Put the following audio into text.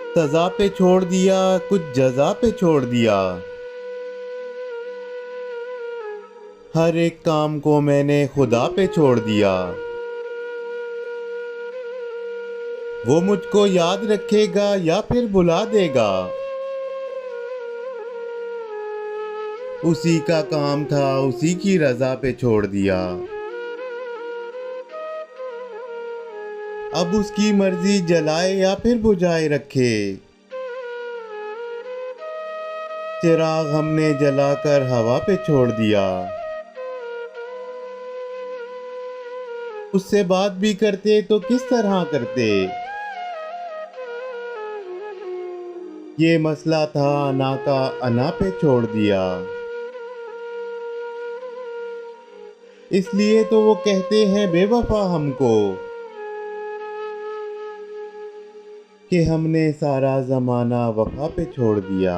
सजा पे छोड़ दिया, कुछ जजा पे छोड़ दिया। हर एक काम को मैंने खुदा पे छोड़ दिया। वो मुझको याद रखेगा या फिर भुला देगा, उसी का काम था, उसी की रजा पे छोड़ दिया। अब उसकी मर्जी जलाए या फिर बुझाए रखे, चिराग हमने जलाकर हवा पे छोड़ दिया। उससे बात भी करते तो किस तरह करते, ये मसला था अना का अना पे छोड़ दिया। इसलिए तो वो कहते हैं बेवफा हमको, कि हमने सारा जमाना वफा पे छोड़ दिया।